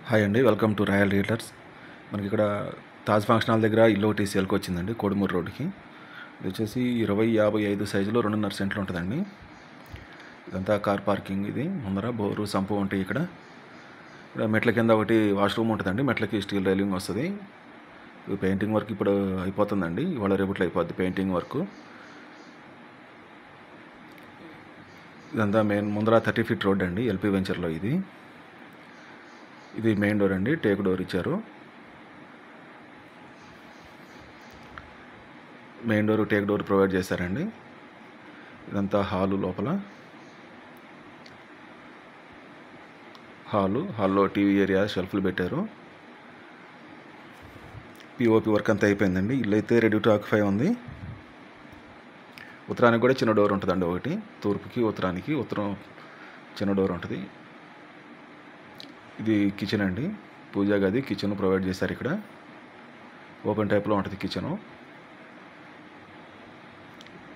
Hi అండి, welcome to royal realtors. మనకి ఇక్కడ తాజ్ ఫంక్షన్ హాల్ దగ్గర ఇల్లు ఒకటి సేల్కి వచ్చిందండి, కోడుమూరు రోడ్డుకి. ఇది వచ్చేసి 20-55 సైజులో 2.5 సెంట్లు ఉంటుందండి. ఇదంతా కార్ పార్కింగ్. ఇది ముందర బోరు సంపు ఉంటాయి. ఇక్కడ మెట్ల కింద ఒకటి వాష్రూమ్ ఉంటుందండి. మెట్లకి స్టీల్ రైలింగ్ వస్తుంది. పెయింటింగ్ వర్క్ ఇప్పుడు అయిపోతుందండి, ఇవాళ రేపట్లో అయిపోద్ది పెయింటింగ్ వర్క్. ఇదంతా మెయిన్ ముందర 30 ఫీట్ రోడ్ అండి, ఎల్పీ వెంచర్లో. ఇది మెయిన్ డోర్ అండి, టేక్ డోర్ ఇచ్చారు. Main door take door provide చేశారండి. ఇదంతా హాలు. లోపల హాల్లో టీవీ ఏరియా, షెల్ఫ్లు పెట్టారు. పిఓపి వర్క్ అంతా అయిపోయిందండి. ఇల్లు అయితే రెడీ టు ఆక్యుపై ఉంది. ఉత్తరానికి కూడా చిన్న డోర్ ఉంటుందండి ఒకటి. తూర్పుకి ఉత్తరానికి చిన్న డోర్ ఉంటుంది. ఇది కిచెన్ అండి, పూజా గది. కిచెన్ ప్రొవైడ్ చేశారు. ఇక్కడ ఓపెన్ టైప్లో ఉంటుంది కిచెను.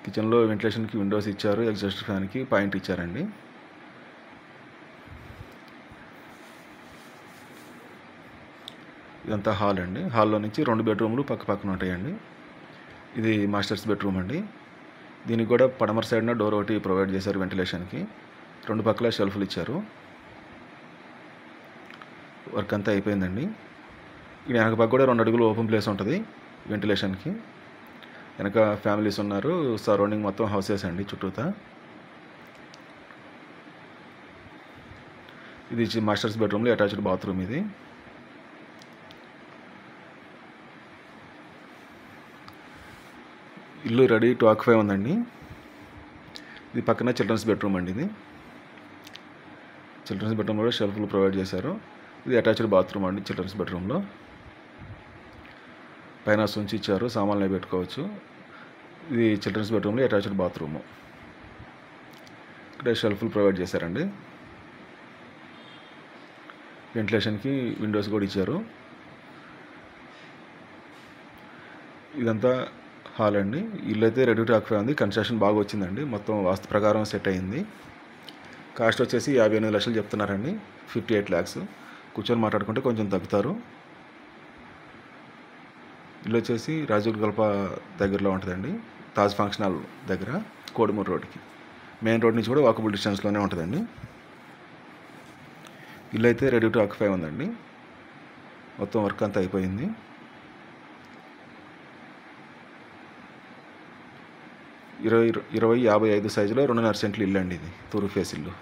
కిచెన్లో వెంటిలేషన్కి విండోస్ ఇచ్చారు. ఎగ్జాస్ట్ ఫ్యాన్కి పాయింట్ ఇచ్చారండి. ఇదంతా హాల్ అండి. హాల్లో నుంచి 2 బెడ్రూమ్లు పక్కన ఉంటాయండి. ఇది మాస్టర్స్ బెడ్రూమ్ అండి. దీనికి కూడా పడమర సైడ్న డోర్ ఒకటి ప్రొవైడ్ చేశారు వెంటిలేషన్కి. 2 పక్కల షెల్ఫ్లు ఇచ్చారు. వర్క్ అంతా అయిపోయిందండి. ఇక్కడ వెనక పక్క కూడా 2 అడుగులు ఓపెన్ ప్లేస్ ఉంటుంది వెంటిలేషన్కి. వెనక ఫ్యామిలీస్ ఉన్నారు. సరౌండింగ్ మొత్తం హౌసెస్ అండి చుట్టూతా. ఇది మాస్టర్స్ బెడ్రూమ్లో అటాచ్డ్ బాత్రూమ్. ఇది ఇల్లు రెడీ టు ఆక్యుపై ఉందండి. ఇది పక్కన చిల్డ్రన్స్ బెడ్రూమ్ అండి. ఇది చిల్డ్రన్స్ బెడ్రూమ్ కూడా షెల్ఫ్లు ప్రొవైడ్ చేశారు. ఇది అటాచ్డ్ బాత్రూమ్ అండి. చిల్డ్రన్స్ బెడ్రూమ్లో పైన సుంచి ఇచ్చారు, సామాన్లు పెట్టుకోవచ్చు. ఇది చిల్డ్రన్స్ బెడ్రూమ్లో అటాచ్డ్ బాత్రూము. ఇక్కడ షెల్ఫ్లు ప్రొవైడ్ చేశారండి. వెంటిలేషన్కి విండోస్ కూడా ఇచ్చారు. ఇదంతా హాల్ అండి. ఇల్లు అయితే రెడీ టు ఆక్యుపై ఉంది. కన్స్ట్రక్షన్ బాగా వచ్చిందండి. మొత్తం వాస్తు ప్రకారం సెట్ అయింది. కాస్ట్ వచ్చేసి 58 లక్షలు చెప్తున్నారండి. 58 lakhs. కూర్చొని మాట్లాడుకుంటే కొంచెం తగ్గుతారు. ఇల్లు వచ్చేసి రాజుల కల్ప దగ్గరలో ఉంటుందండి, తాజ్ ఫంక్షన్ హాల్ దగ్గర, కోడుమూరు రోడ్డుకి. మెయిన్ రోడ్ నుంచి కూడా వాకబుల్ డిస్టెన్స్లోనే ఉంటుందండి. ఇల్లు అయితే రెడీ టు ఆక్యుపై ఉందండి. మొత్తం వర్క్ అంతా అయిపోయింది. 20-55 సైజులో 2.5 సెంట్లు ఇల్లు అండి. ఇది తూర్పు ఫేస్ ఇల్లు.